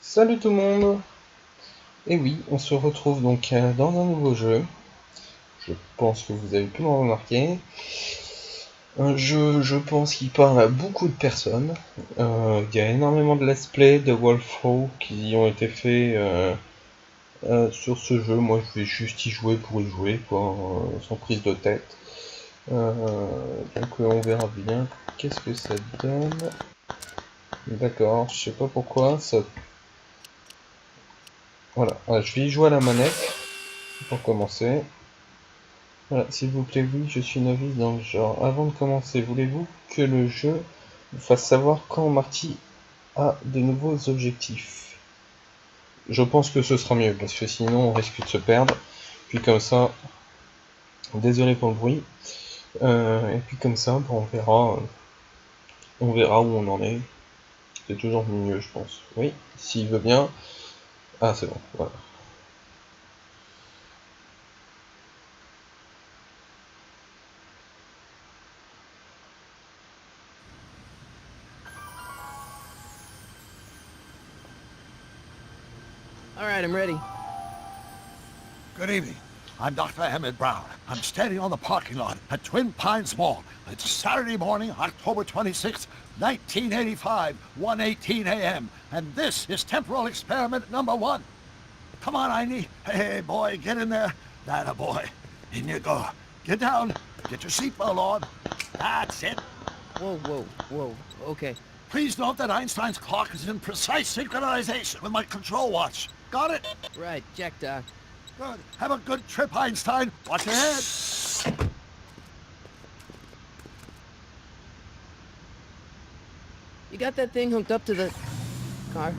Salut tout le monde. Et oui, on se retrouve donc dans un nouveau jeu. Je pense que vous avez pu le remarquer. Un jeu, je pense, qui parle à beaucoup de personnes. Il y a énormément de let's play, de walkthrough qui y ont été faits sur ce jeu. Moi, je vais juste y jouer pour y jouer, quoi, sans prise de tête. Donc on verra bien qu'est-ce que ça donne. D'accord, je sais pas pourquoi ça. Voilà, je vais y jouer à la manette pour commencer. Voilà, s'il vous plaît, oui, je suis novice dans le genre. Avant de commencer, voulez-vous que le jeu vous fasse savoir quand Marty a de nouveaux objectifs? Je pense que ce sera mieux, parce que sinon on risque de se perdre. Puis comme ça, désolé pour le bruit. Et puis comme ça, on verra où on en est. C'est toujours mieux, je pense. Oui, s'il veut bien. Ah, c'est bon, voilà. All right, I'm ready. Good evening. I'm Dr. Emmett Brown. I'm standing on the parking lot at Twin Pines Mall. It's Saturday morning, October 26, 1985, 1:18 a.m. And this is temporal experiment number 1. Come on, Einie. Hey, boy, get in there. That boy. In you go. Get down. Get your seatbelt on. That's it. Whoa. Okay. Please note that Einstein's clock is in precise synchronization with my control watch. Got it? Right, check, Doc. Good. Have a good trip, Einstein. Watch your head. You got that thing hooked up to the car?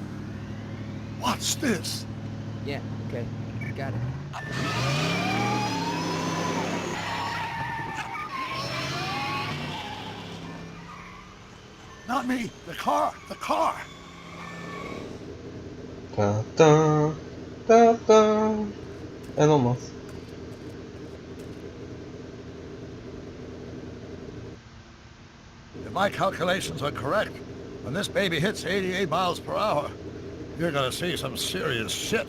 Watch this. Yeah, okay. Got it. Not me. The car. The car. Tintin, tintin. Ah non, mince. If my calculations are correct, when this baby hits 88 miles per hour, you're gonna see some serious shit.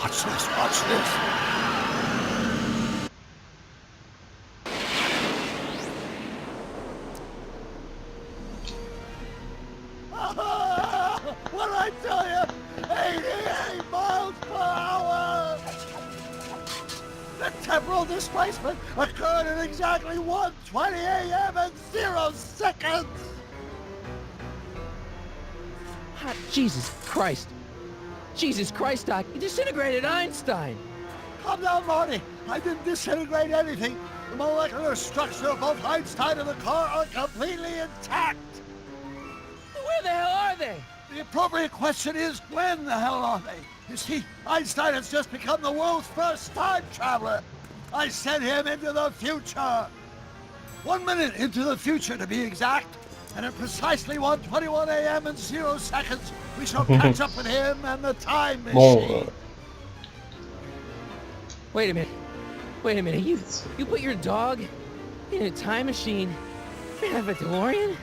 Watch this, watch this. What did I tell you? 88 miles per hour! The temporal displacement occurred at exactly 1:20 a.m. and 0 seconds! Hot Jesus Christ. Jesus Christ, Doc. You disintegrated Einstein. Calm down, Marty. I didn't disintegrate anything. The molecular structure of both Einstein and the car are completely intact. Where the hell are they? The appropriate question is, when the hell are they? You see, Einstein has just become the world's first time traveler. I sent him into the future. 1 minute into the future, to be exact. And at precisely 1:21 a.m. and 0 seconds, we shall catch up with him and the time machine. Wait a minute. You put your dog in a time machine and have a DeLorean?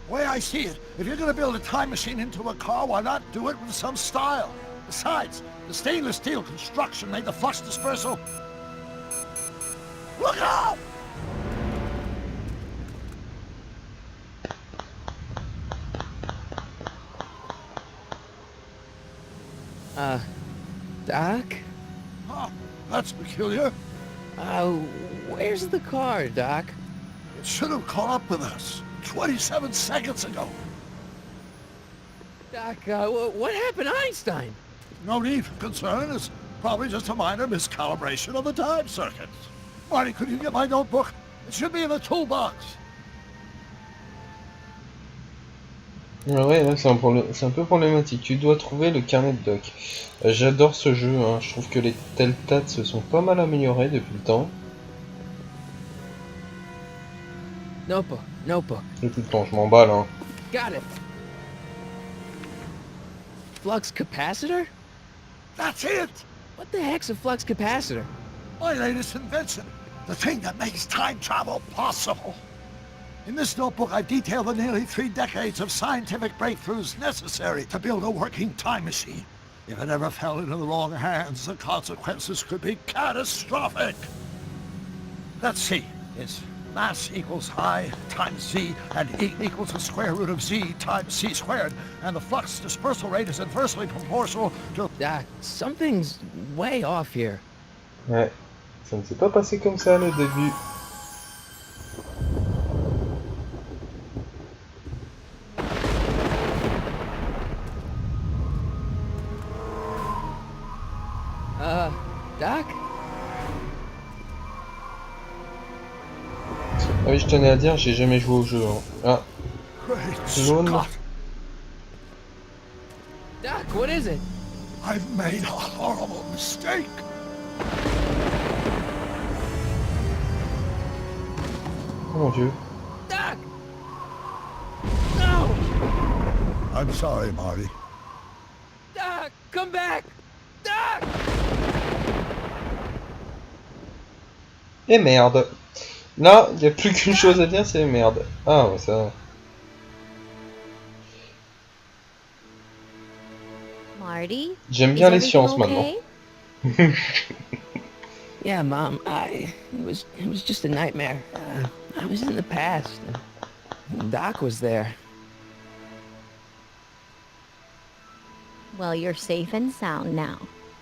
The way I see it, if you're gonna build a time machine into a car, why not do it with some style? Besides, the stainless steel construction made the flux dispersal. Look out! Doc? Huh, that's peculiar. Where's the car, Doc? It should have caught up with us 27 seconds ago. Doc, what happened to Einstein? No need for concern. It's probably just a minor miscalibration of the time circuits. Marty, could you get my notebook? It should be in the toolbox. Ouais, là c'est un peu problématique. Tu dois trouver le carnet de doc. J'adore ce jeu, hein. Je trouve que les Teltats se sont pas mal améliorés depuis le temps. Notebook. Depuis le temps, je m'emballe, hein. Got it. flux capacitor? That's it! What the heck's a flux capacitor? My latest invention. The thing that makes time travel possible. In this notebook, I detail the nearly 3 decades of scientific breakthroughs necessary to build a working time machine. If it ever fell into the wrong hands, the consequences could be catastrophic. Let's see. It's mass equals I times Z, and E equals the square root of Z times C squared, and the flux dispersal rate is inversely proportional to... Doc, something's way off here. Ouais, ça ne s'est pas passé comme ça le début. Doc? Ah oui, je tenais à dire, j'ai jamais joué au jeu. Hein. Ah, Great jaune. Scott! Doc, what is it? I've made a horrible mistake! Oh mon dieu. Doc! No! I'm sorry, Marty. Doc, come back! Doc! Et merde. Là, il n'y a plus qu'une chose à dire, c'est merde. Ah, ouais, ça. Marty? J'aime bien Is les everything sciences okay? maintenant. Yeah, Mom, it was just a nightmare. I was in the past. Doc was there. Well, you're safe and sound now.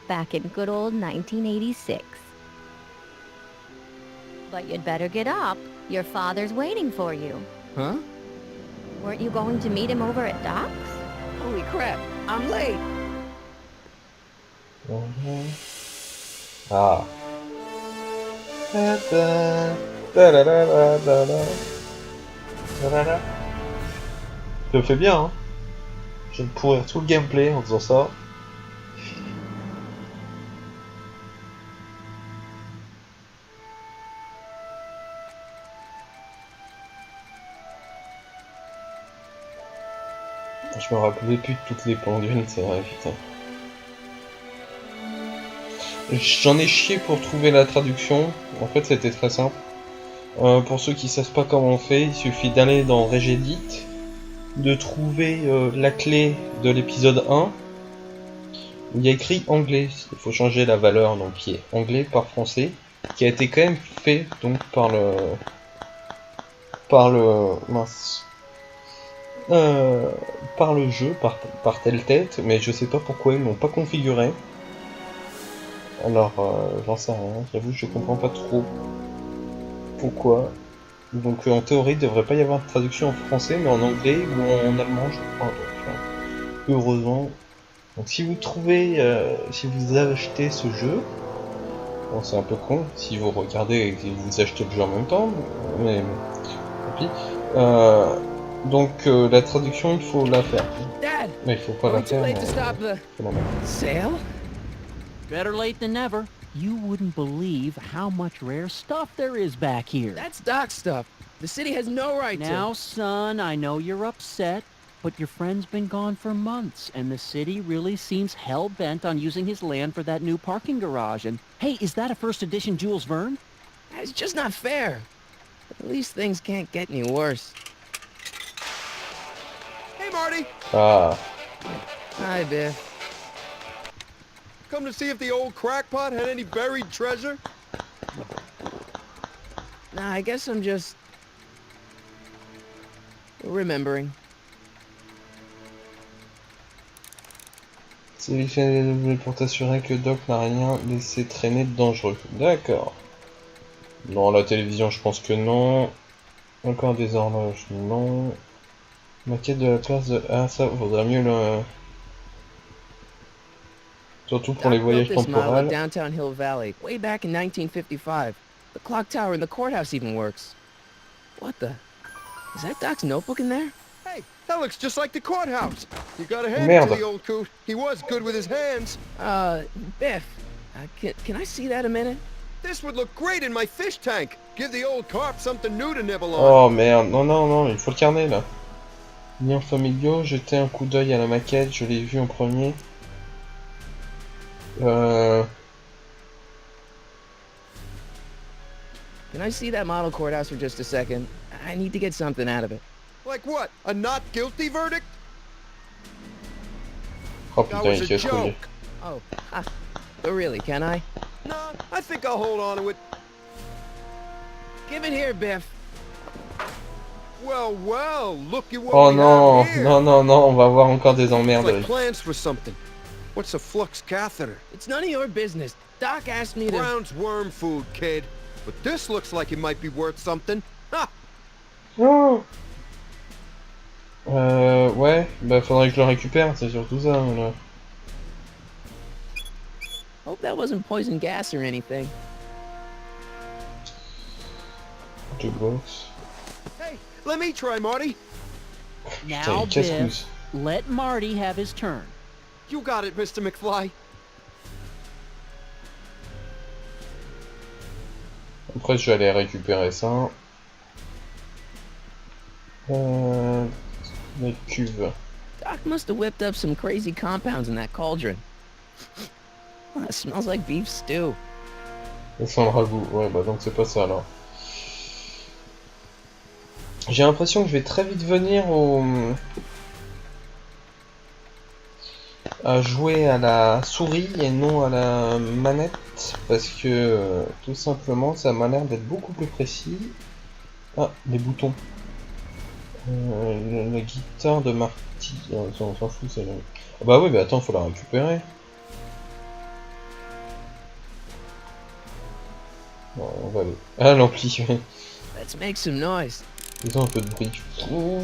Back in good old 1986. But you'd better get up. Your father's waiting for you. Huh? Weren't you going to meet him over at Doc's? Holy crap, I'm late. Ah. Ta-da, ta-da-da-da-da-da. Ta-da-da. Je le fais bien, hein. Je vais pourrir tout le gameplay en faisant ça. Je me rappelais plus de toutes les pendules, c'est vrai, putain. J'en ai chié pour trouver la traduction. En fait, c'était très simple. Pour ceux qui savent pas comment on fait, il suffit d'aller dans Regedit, de trouver la clé de l'épisode 1. Où il y a écrit anglais. Il faut changer la valeur, donc qui est anglais par français, qui a été quand même fait donc par le mince. Par le jeu, par telle tête, mais je sais pas pourquoi ils l'ont pas configuré. Alors, j'en sais rien, j'avoue, je comprends pas trop pourquoi. Donc, en théorie, il devrait pas y avoir de traduction en français, mais en anglais ou en allemand, je crois. Donc, heureusement. Donc, si vous trouvez, si vous achetez ce jeu, bon, c'est un peu con si vous regardez et que vous achetez le jeu en même temps, mais tant pis. Donc la traduction, il faut la faire. Dad, Mais il faut pas are la we too faire, late mais to stop the il faut la mettre. sale? Better late than never. You wouldn't believe how much rare stuff there is back here. That's Doc's stuff. The city has no right Now, to. son, I know you're upset, but your friend's been gone for months, and the city really seems hell-bent on using his land for that new parking garage. And, hey, is that a first edition Jules Verne? It's just not fair. At least things can't get any worse. Hey, Marty! Ah, Hi, Biff. Come to see if the old crackpot had any buried treasure? Nah, I guess I'm just remembering. c'est vérifier pour t'assurer que Doc n'a rien laissé traîner de dangereux. D'accord. Non, la télévision, je pense que non. Encore des horloges, non. Maquette de la place de... Ah, ça, vaudrait mieux le... Surtout pour les Doc built voyages this model at temporels. downtown Hill Valley way back in 1955. The clock tower in the courthouse even works. What the? Is that Doc's notebook in there? Hey, that looks just like the courthouse. You gotta hand it Merde. to the old coot. He was good with his hands. Biff, can I see that a minute? This would look great in my fish tank. Give the old carp something new to nibble on. Oh merde, non, non, non, il faut le carnet là. Liens familiaux, jetez un coup d'œil à la maquette, je l'ai vu en premier. Can I see that model courthouse for just a second? I need to get something out of it. Like what? A not guilty verdict? Oh That putain, was il a casse couille. joke. Oh, but really, can I? Nah, I think I'll hold on to it. Give it here, Biff. Well, well, look at what Oh we non, have here. non, non, non, on va avoir encore des It's emmerdes. like plans for something. What's a flux catheter? It's none of your business. Doc asked me to... Brown's worm food, kid. But this looks like it might be worth something. Ha! Oh ouais, bah faudrait que je le récupère, c'est surtout ça. Là. Hope that wasn't poison gas or anything. Jukebox. Hey, let me try, Marty. Putain, Now, il casse couille. Biff, let Marty have his turn. You got it, Mr. McFly. Après, je vais aller récupérer ça. Les cuves. Doc must have whipped up some crazy compounds in that cauldron. It smells like beef stew. Ça sent le ragoût. Ouais, bah donc c'est pas ça alors. J'ai l'impression que je vais très vite venir à jouer à la souris et non à la manette parce que tout simplement ça m'a l'air d'être beaucoup plus précis. Ah, les boutons. La guitare de Marty. On s'en fout, c'est là. Ah bah oui, mais attends, faut la récupérer. Bon, on va aller. Ah, l'ampli. Let's make some noise. Faisons un peu de bruit. Oh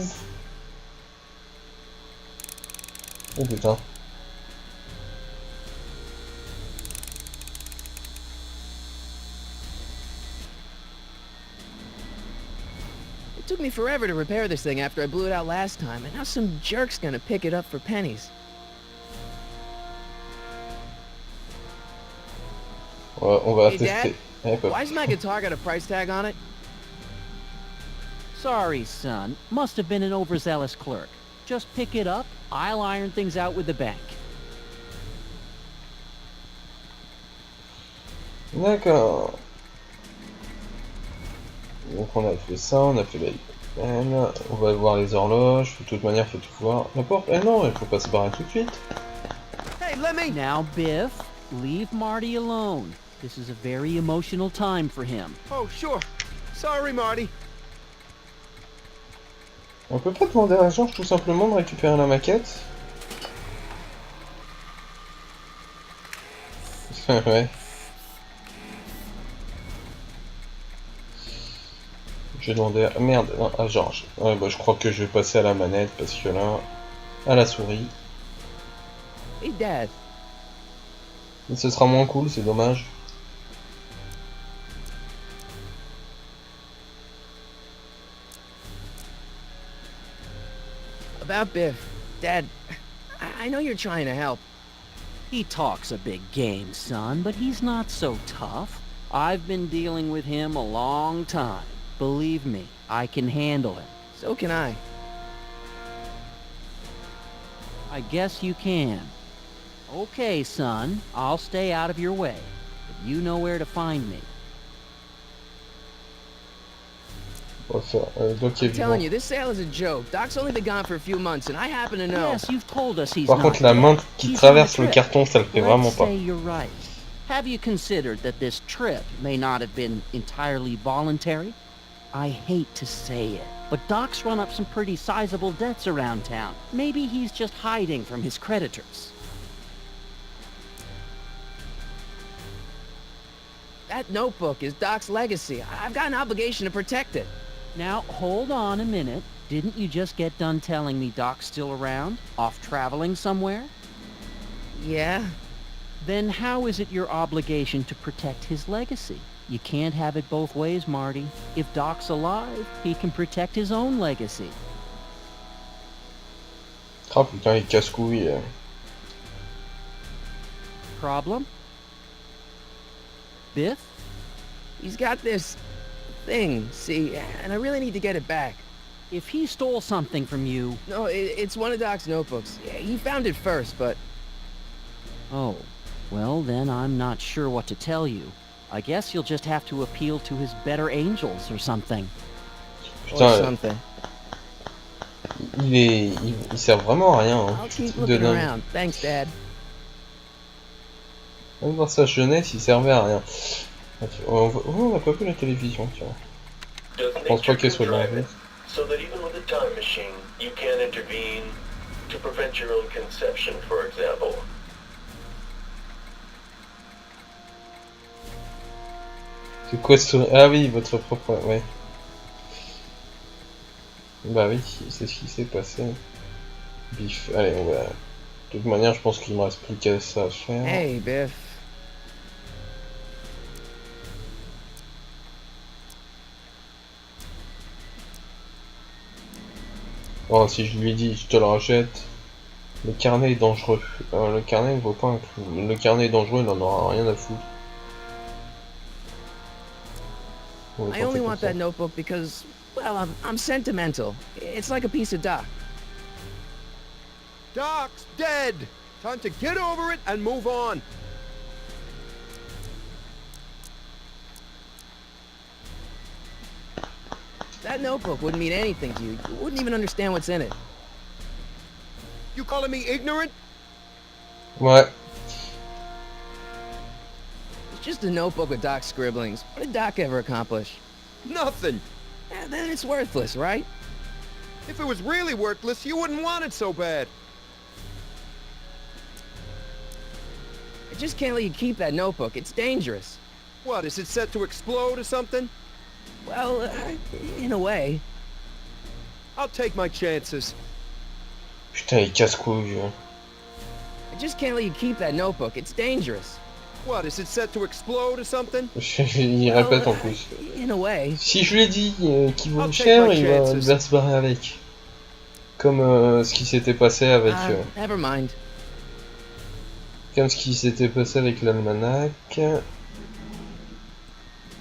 putain. It took me forever to repair this thing after I blew it out last time, and now some jerk's gonna pick it up for pennies. On va Hey, tester. Why's my guitar got a price tag on it? Sorry, son. Must have been an overzealous clerk. Just pick it up. I'll iron things out with the bank. D'accord. Donc on a fait ça, on a fait la icône. On va voir les horloges. De toute manière, faut tout voir. La porte. Eh non, il faut pas se barrer tout de suite. Hey, let me... Now, Biff, leave Marty alone. This is a very emotional time for him. Oh, sure. Sorry, Marty. On peut pas demander à Georges tout simplement de récupérer la maquette? Ouais. J'ai demandé à... Merde, non, à Georges. Ouais, bah je crois que je vais passer à la manette parce que là... À la souris. Hey, Dad. Mais ce sera moins cool, c'est dommage. About Biff. Dad, I know you're trying to help. He talks a big game, son, but he's not so tough. I've been dealing with him a long time. Believe me, I can handle him. So can I. I guess you can. Okay, son, I'll stay out of your way. But you know where to find me. On va faire... Doc est I'm telling you, vivant. this sale is a joke. Doc's only been gone for a few months, and I happen to know. Yes, you've told us he's Par not contre, la dead. main qui He's on a traverse le trip. carton, ça le fait vraiment Let's pas. say you're right. Have you considered that this trip may not have been entirely voluntary? I hate to say it, but Doc's run up some pretty sizable debts around town. Maybe he's just hiding from his creditors. That notebook is Doc's legacy. I've got an obligation to protect it. Now, hold on a minute. Didn't you just get done telling me Doc's still around? Off traveling somewhere? Yeah? Then how is it your obligation to protect his legacy? You can't have it both ways, Marty. If Doc's alive, he can protect his own legacy. Ah putain, il casse-couille. Problem? Biff? He's got this thing, see, and I really need to get it back. If he stole something from you... No, it's one of Doc's notebooks. Yeah, he found it first, but... Oh, well then I'm not sure what to tell you. I guess you'll just have to appeal to his better angels or something. Or Putain, something. il sert vraiment à rien, hein. I'll keep Truc de looking dingue. around. Thanks, Dad. Même dans sa jeunesse, il servait à rien. On n'a pas vu la télévision, tiens. Je pense pas qu'elle soit dans la vie. So that even with a time machine, you can't intervene to prevent your own conception, for example. C'est quoi ce... Ah oui, votre propre... Ouais. Bah oui, c'est ce qui s'est passé. Bif. Allez, on va... De toute manière, je pense qu'il me reste plus qu'à ça à faire. Hey, Biff. Oh, si je lui dis, je te le rachète. Le carnet est dangereux. Le carnet ne vaut pas un clou. Le carnet est dangereux, il en aura rien à foutre. On va I tenter only comme want ça. that notebook because, well, I'm sentimental. It's like a piece of Doc. Doc's dead! Time to get over it and move on. That notebook wouldn't mean anything to you. You wouldn't even understand what's in it. You calling me ignorant? Ouais. It's just a notebook with Doc's scribblings. What did Doc ever accomplish? Nothing. Then it's worthless, right? If it was really worthless, you wouldn't want it so bad. I just can't let you keep that notebook. It's dangerous. What, is it set to explode or something? Well, in a way. I'll take my chances. Putain, il casse-couille. Hein. I just can't let you keep that notebook. It's dangerous. What, is it set to explode or something? Il répète en plus. In a way. Si je lui ai dit qu'il vaut I'll take cher, my il va se barrer avec. Comme ce qui s'était passé avec... Never mind. Comme ce qui s'était passé avec l'almanach.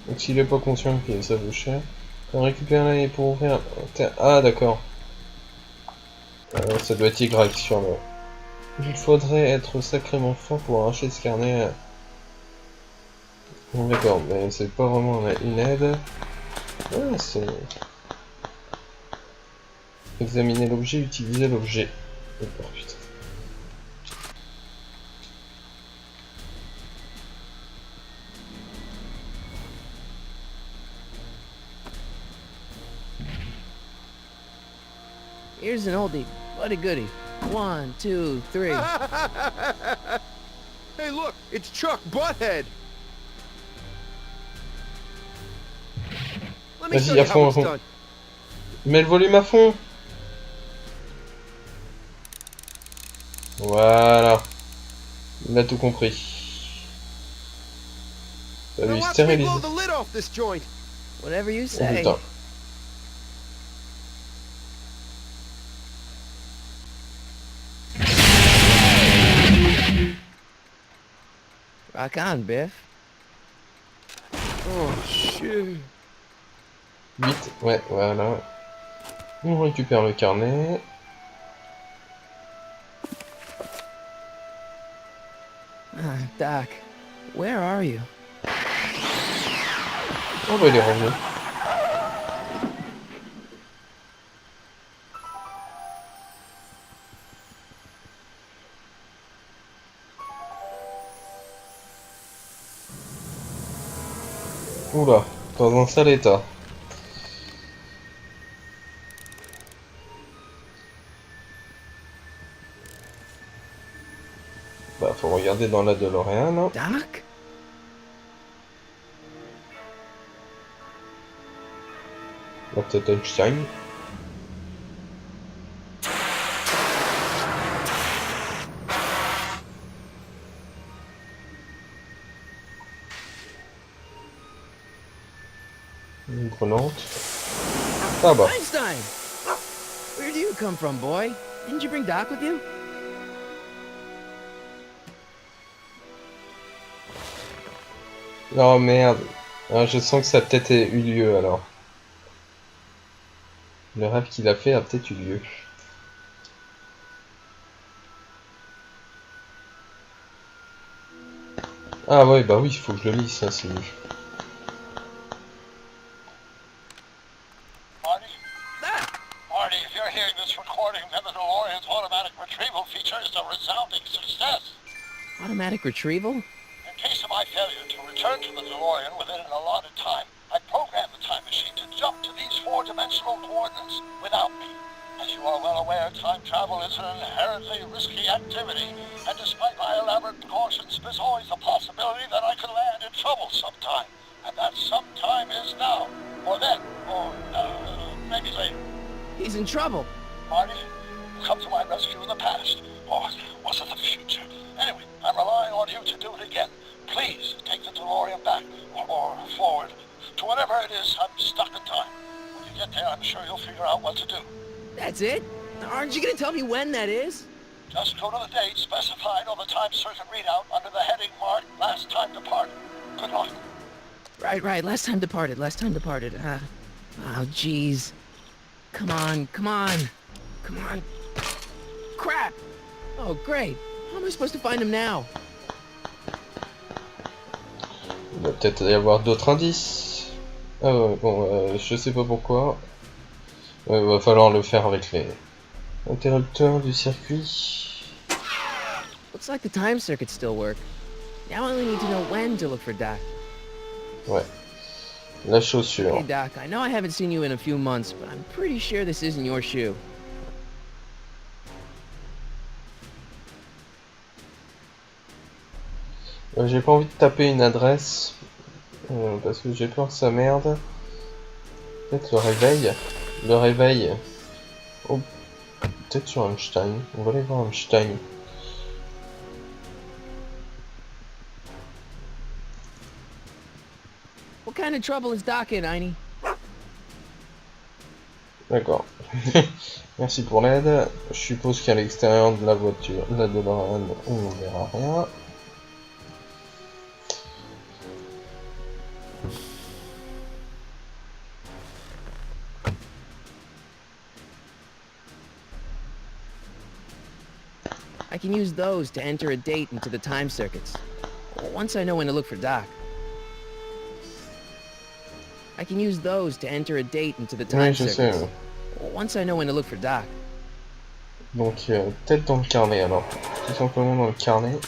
Donc s'il est pas conscient que ça vaut cher. On récupère là pour ouvrir... Ah d'accord. Ça doit être Y sur le... Il faudrait être sacrément fort pour arracher ce carnet. Bon, d'accord, mais c'est pas vraiment une aide. Ah, c'est... Examiner l'objet, utiliser l'objet. Oh putain. Here's an oldie, but a goodie. 1, 2, 3. Hey look, it's Chuck Butthead. Let me show Vas-y, you à fond, how à it's fond. done. Mets le volume à fond. Voilà. Il a tout compris. Ça Now lui watch me stérilise. blow the lid off this joint. Whatever you Oh say. putain. Rock on, Biff. Oh shit. 8, ouais, voilà. On récupère le carnet. Doc, where are you? Oh bah il est revenu. Oula, dans un sale état. Bah faut regarder dans la DeLorean. Hein. Doc? La peut-être Einstein. Une grenade. Ah bah. Einstein! Where do you come from, boy? Didn't you bring Doc with you? Oh merde. Ah, je sens que ça a peut-être eu lieu alors. Le rêve qu'il a fait a peut-être eu lieu. Ah ouais, bah oui, il faut que je le lise, ça, c'est... Marty? Marty, if you're hearing this recording, then the DeLorean's automatic retrieval feature is a resounding success. Automatic retrieval? In case of my failure to return to the DeLorean within an allotted time, I programmed the time machine to jump to these four-dimensional coordinates without me. As you are well aware, time travel is an inherently risky activity, and despite my elaborate precautions, there's always a possibility that I could land in trouble sometime. And that sometime is now, or then, or maybe later. He's in trouble. Marty, come to my rescue in the past, or was it the future? Anyway, I'm relying on you to do it again. Please take the DeLorean back, or forward, to whatever it is I'm stuck in time. When you get there, I'm sure you'll figure out what to do. That's it? Aren't you gonna tell me when that is? Just go to the date specified on the time circuit readout under the heading marked Last Time Departed. Good luck. Right. Last time departed. Oh, jeez. Come on. Crap! Oh, great. How am I supposed to find him now? Il va peut-être y avoir d'autres indices. Ah ouais, bon, je sais pas pourquoi. Va falloir le faire avec les interrupteurs du circuit. Looks like the time circuits still work. Now I only need to know when to look for Doc. Ouais. La chaussure. Hey, Doc, I know I haven't seen you in a few months, but I'm pretty sure this isn't your shoe. J'ai pas envie de taper une adresse. Parce que j'ai peur que ça merde. Peut-être le réveil. Le réveil. Oh. Peut-être sur Einstein. On va aller voir Einstein. What kind of trouble is Doc in, Einie? D'accord. Merci pour l'aide. Je suppose qu'à l'extérieur de la voiture, de la DeLorean, on ne verra rien. I can use those to enter a date into the time circuits. Once I know when to look for Doc. I can use those to enter a date into the time Oui, je sais. circuits. Once I know when to look for Doc. Donc, peut-être dans le carnet alors. Tout simplement dans le carnet.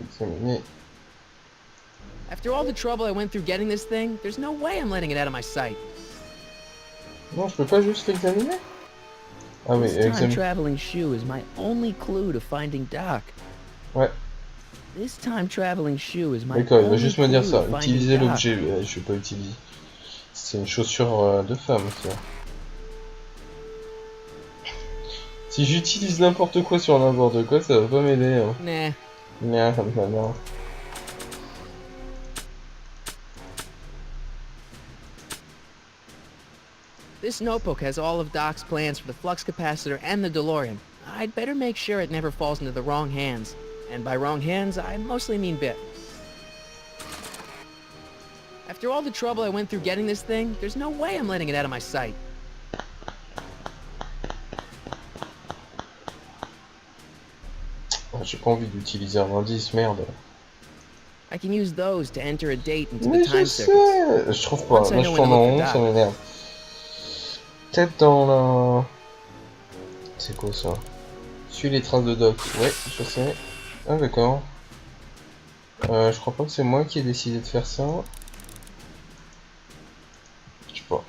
Examiner. After all the trouble I went through getting this thing, there's no way I'm letting it out of my sight. Non, je peux pas juste l'examiner? Ah oui, This time examiner. traveling shoe is my only clue to finding Doc. Ouais. This time traveling shoe is my D'accord, il va only juste me dire clue ça. to Utiliser finding Doc. l'objet. Je vais pas utiliser. C'est une chaussure de femme, ça. Si j'utilise n'importe quoi sur n'importe quoi, ça va pas m'aider. Hein. Nah. Non. This notebook has all of Doc's plans for the flux capacitor and the DeLorean. I'd better make sure it never falls into the wrong hands. And by wrong hands, I mostly mean Bit. After all the trouble I went through getting this thing, there's no way I'm letting it out of my sight. J'ai pas envie d'utiliser un indice, merde. I can use those to enter a date into Mais the je time circuits. sais. Je trouve pas. Once I Là, know je tourne when en to look rond, for ça Doc. m'énerve. Peut-être dans la... C'est quoi ça? Suis les traces de Doc. Ouais, je sais. Ah d'accord. Je crois pas que c'est moi qui ai décidé de faire ça. Je sais pas.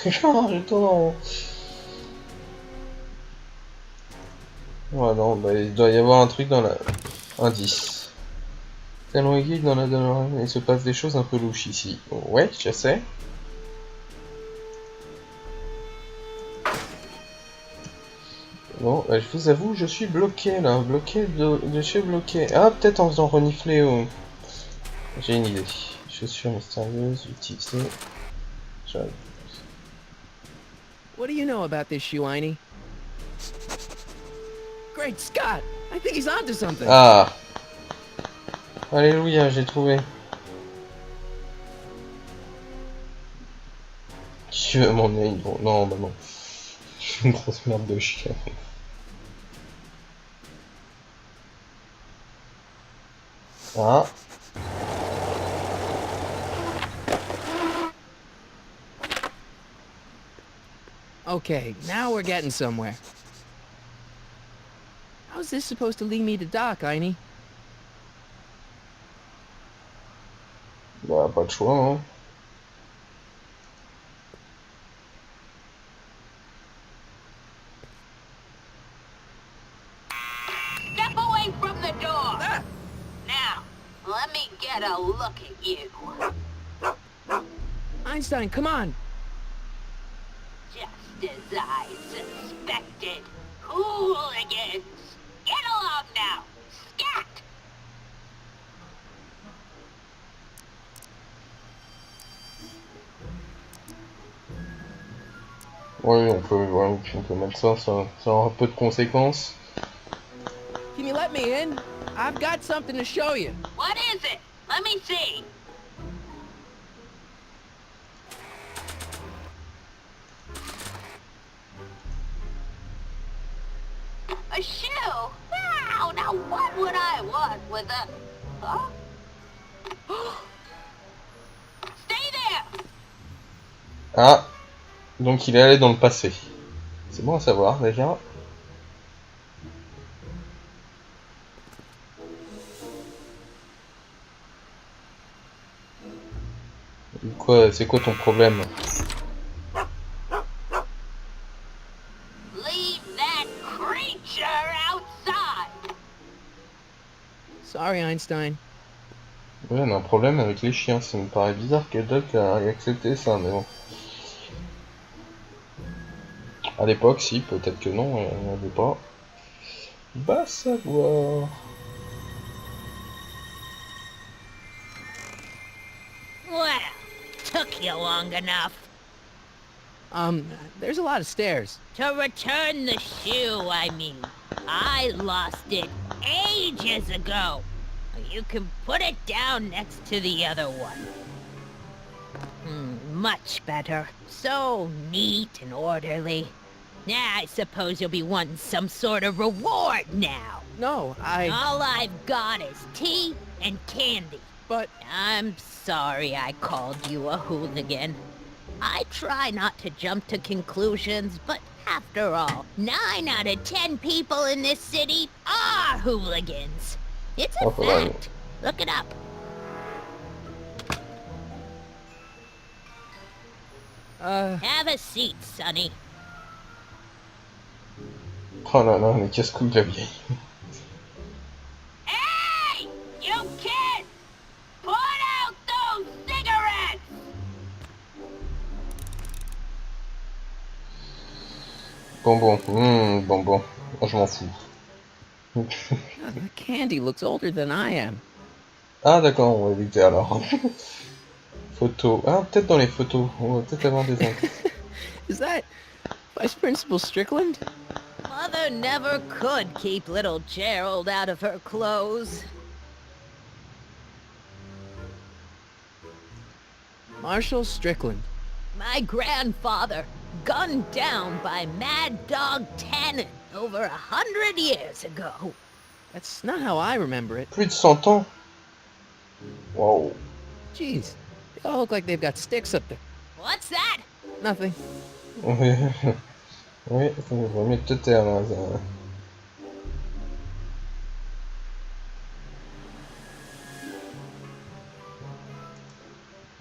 Je tourne en rond. Ouais, non, bah, il doit y avoir un truc dans la... Indice. Talon aiguille dans la DeLorean, il se passe des choses un peu louches ici. Ouais, je sais. Bon, bah, je vous avoue, je suis bloqué là, je suis bloqué. Ah, peut-être en faisant renifler au... J'ai une idée. Chaussures mystérieuses, utiliser... J'arrive. What do you know about this shoe, Einie? Great Scott! I think he's onto something. Ah. Alléluia, j'ai trouvé. Tu veux m'emmener une... Non, bah non. Une grosse merde de chien. Ah. Okay, now we're getting somewhere. How's this supposed to lead me to Doc, Einie? Bah, pas de choix, hein. Step away from the door! Now, let me get a look at you. Einstein, come on! Just as I suspected. Hooligans! Get along now! Scat! Oui, on peut mettre ça aura peu de conséquences. Can you let me in? I've got something to show you. What is it? Let me see. A shoe? Wow, now what would I want with a... Huh? Stay there! Ah. Donc il est allé dans le passé. C'est bon à savoir déjà. Quoi, c'est quoi ton problème? Leave that creature outside! Sorry, Einstein. Ouais, on a un problème avec les chiens. Ça me paraît bizarre que Doc ait accepté ça, mais bon. À l'époque, si, peut-être que non, on n'avait pas. Va savoir. Well, took you long enough. There's a lot of stairs. To return the shoe, I mean. I lost it ages ago. You can put it down next to the other one. Much better. So neat and orderly. I suppose you'll be wanting some sort of reward now. No, All I've got is tea and candy. But... I'm sorry I called you a hooligan. I try not to jump to conclusions, but after all, 9 out of 10 people in this city are hooligans. It's a fact. Look it up. Have a seat, Sonny. Oh là là, mais casse-couille de la vieille. Hey! You kids! Put out those cigarettes! Bonbon. Oh, je m'en fous. the candy looks older than I am. Ah d'accord, on va éviter alors. Photos. Ah, peut-être dans les photos. On va peut-être avoir des infos. Is that Vice Principal Strickland? Mother never could keep little Gerald out of her clothes. Marshall Strickland. My grandfather, gunned down by Mad Dog Tannen over 100 years ago. That's not how I remember it. Plus de 100 ans. Wow. Jeez, they all look like they've got sticks up there. What's that? Nothing. Oui, il vaut mieux te taire là. Ça.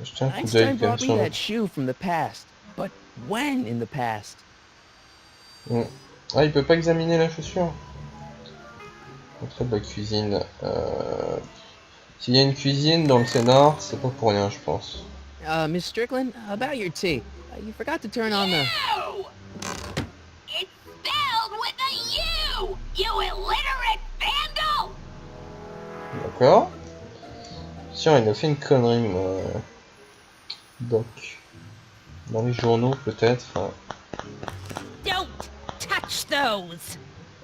Je tiens un coup d'œil Einstein quand même brought me sur le... that shoe from the past. But when in the past? Ah, il peut pas examiner la chaussure. Entrée de la cuisine. S'il y a une cuisine dans le scénar, c'est pas pour rien, je pense. Miss Strickland, about your tea. You forgot to turn on the... U! It's spelled with a U! You illiterate vandal! D'accord. Tiens, il a fait une connerie, Doc. Dans les journaux, peut-être. Don't touch those!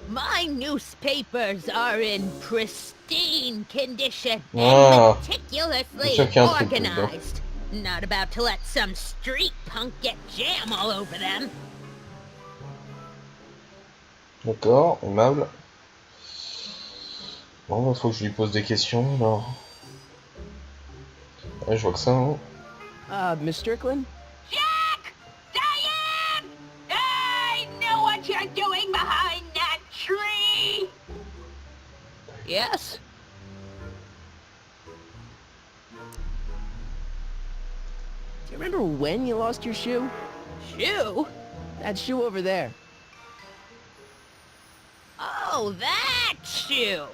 My newspapers are in pristine condition Ah, and c'est sûr meticulously qu'il y a un truc là-dedans. organized. Not about to let some street punk get jam all over them. D'accord, aimable. Bon, bah, faut que je lui pose des questions, alors. Ouais, je vois que ça, hein. Miss Strickland? Jack! Diane! I know what you're doing behind that tree! Yes? Do you remember when you lost your shoe? Shoe? That shoe over there. Oh, that shoe!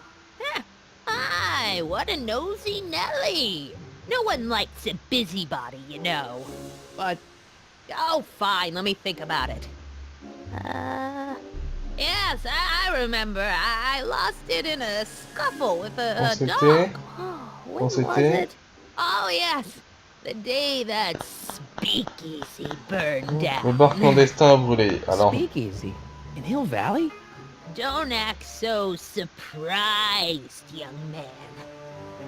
Huh. Aye, what a nosy Nelly! No one likes a busybody, you know. But Oh, fine, let me think about it. Yes, I remember. I lost it in a scuffle with Quand a c'était? dog. Oh, when Quand was c'était? it? Oh, yes. The day that speakeasy burned Le down. bar clandestin a brûlé. Alors, Speakeasy? In Hill Valley? Don't act so surprised, young man.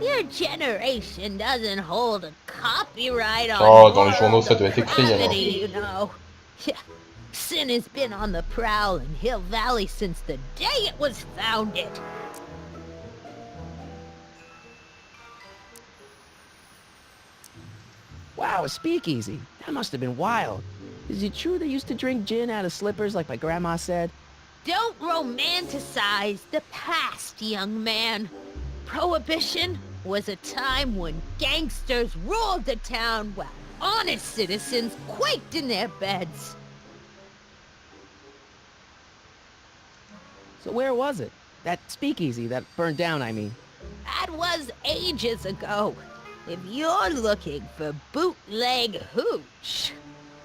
Your generation doesn't hold a copyright on Oh, dans les moral journaux, ça doit être écrit, alors. depravity, you know. Yeah. Sin has been on the prowl in Hill Valley since the day it was founded. Wow, a speakeasy. That must have been wild. Is it true they used to drink gin out of slippers like my grandma said? Don't romanticize the past, young man. Prohibition was a time when gangsters ruled the town while honest citizens quaked in their beds. So where was it? That speakeasy that burned down, I mean. That was ages ago. If you're looking for bootleg hooch.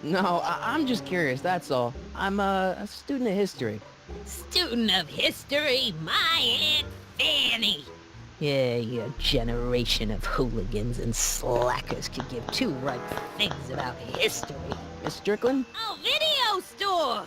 No, I'm just curious, that's all. I'm a student of history. Student of history, my Aunt Fanny. Yeah, your generation of hooligans and slackers could give two right things about history. Miss Strickland? Oh, video store!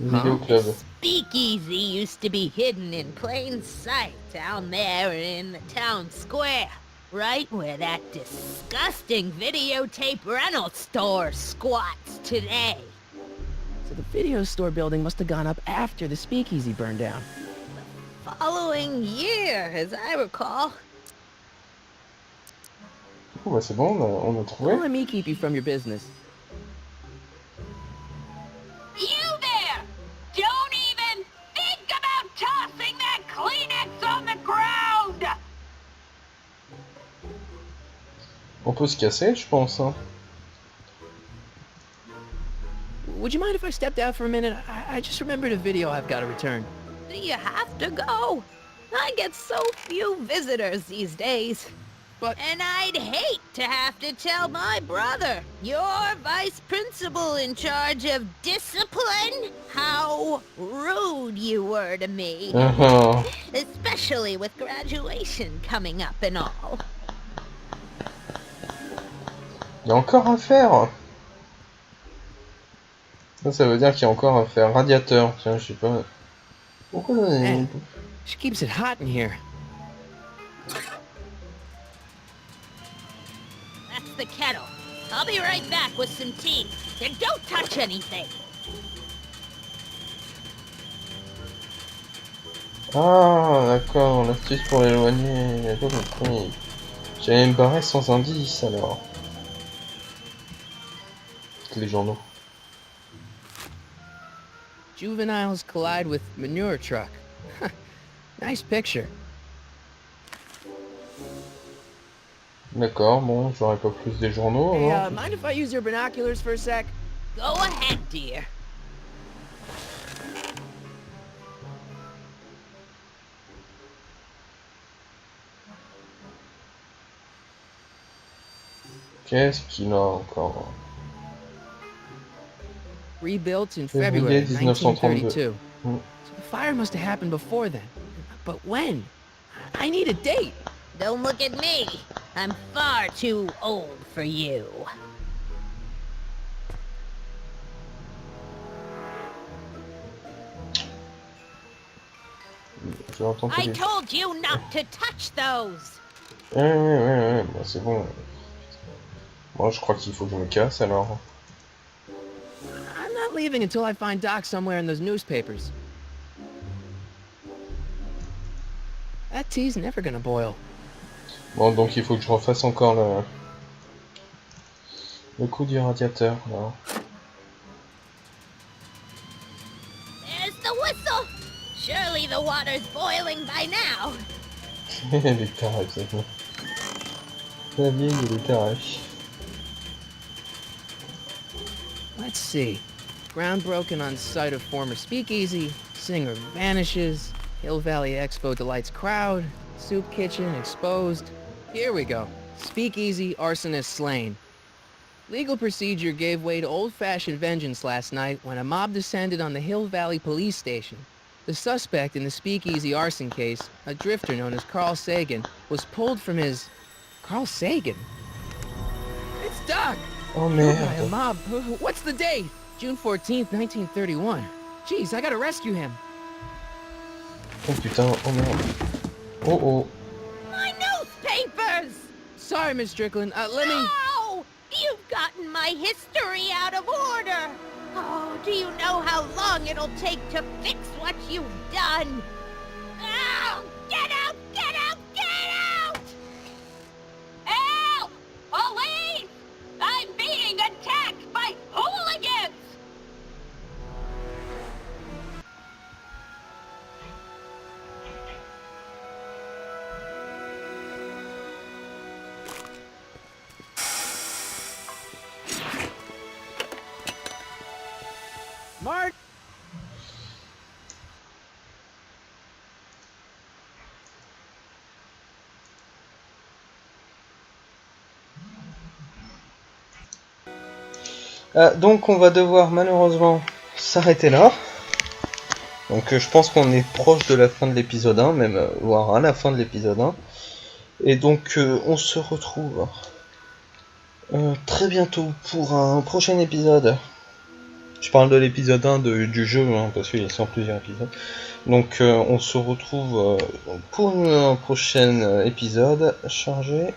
vidéo club. Speakeasy used to be hidden in plain sight down there in the town square. Right where that disgusting videotape rental store squats today. So the video store building must have gone up after the speakeasy burned down. Following year, as I recall. Oh, bah c'est bon, on a Don't trouvé. let me keep you from your business. You there! Don't even think about tossing that Kleenex on the ground! On peut se casser, je pense, hein. Would you mind if I stepped out for a minute? I just remembered a video I've got to return. You have to go. I get so few visitors these days. But And I'd hate to have to tell my brother, your vice principal in charge of discipline, how rude you were to me. Especially with graduation coming up and all. Il y a encore à faire. Ça veut dire qu'il y a encore à faire. Radiateur, tiens, je sais pas. Pourquoi man, she keeps it hot in here. That's the kettle. I'll be right back with some tea. And don't touch anything. Ah, d'accord, l'astuce pour l'éloigner. J'avais pas compris. J'allais me barrer sans indice, alors. Les journaux. Juveniles collide with manure truck. Nice picture. D'accord, bon, j'aurais pas plus des journaux, Hey, alors. mind if I use your binoculars for a sec? Go ahead, dear. Qu'est-ce qu'il a encore? Rebuilt in Février February 1932. 1932. So the fire must have happened before then. But when? I need a date. Don't look at me. I'm far too old for you. tu vas entendre I les... told you not to touch those. Ouais, bah c'est bon. Moi, je crois qu'il faut que je me casse, alors. I'm not leaving until I find Doc somewhere in those newspapers. That tea's never gonna boil. Bon, donc il faut que je refasse encore le coup du radiateur, là. There's the whistle. Surely the water's boiling by now. Les tarés, c'est bon. La vieille, les tarés. Let's see. Ground broken on site of former speakeasy. Singer vanishes. Hill Valley Expo delights crowd. Soup kitchen exposed. Here we go. Speakeasy arsonist slain. Legal procedure gave way to old-fashioned vengeance last night when a mob descended on the Hill Valley police station. The suspect in the speakeasy arson case, a drifter known as Carl Sagan, was pulled from his... Carl Sagan? It's Doc! Oh Killed by a merde. mob. What's the date? June 14th, 1931. Jeez, I gotta rescue him. Oh putain, oh merde. Oh oh. My newspapers! Sorry, Miss Strickland. Let me... No! You've gotten my history out of order! Oh, do you know how long it'll take to fix what you've done? Ow! Get out! Get out! Get out! Help! Police! I'm being attacked by hooligans! Mart! Donc on va devoir malheureusement s'arrêter là. Donc je pense qu'on est proche de la fin de l'épisode 1, même voire à la fin de l'épisode 1. Et donc on se retrouve très bientôt pour un prochain épisode. Je parle de l'épisode 1 du jeu, hein, parce qu'il y a plusieurs épisodes. Donc on se retrouve pour un prochain épisode chargé.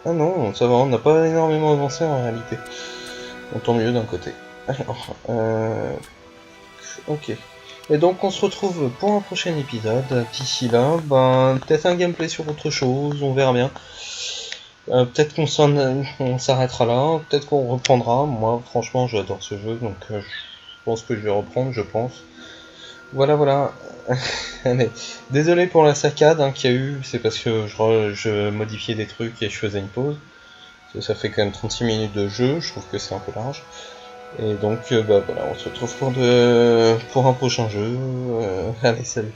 Ah non, ça va, on n'a pas énormément avancé en réalité. Bon, tant mieux d'un côté. Alors, ok. Et donc on se retrouve pour un prochain épisode. D'ici là, ben peut-être un gameplay sur autre chose, on verra bien. Peut-être qu'on s'arrêtera là, peut-être qu'on reprendra. Moi, franchement, j'adore ce jeu, donc je pense que je vais reprendre, je pense. Voilà. Allez, désolé pour la saccade hein, qu'il y a eu, c'est parce que je modifiais des trucs et je faisais une pause. Ça fait quand même 36 minutes de jeu, je trouve que c'est un peu large. Et donc, bah voilà, on se retrouve pour un prochain jeu. Allez, salut.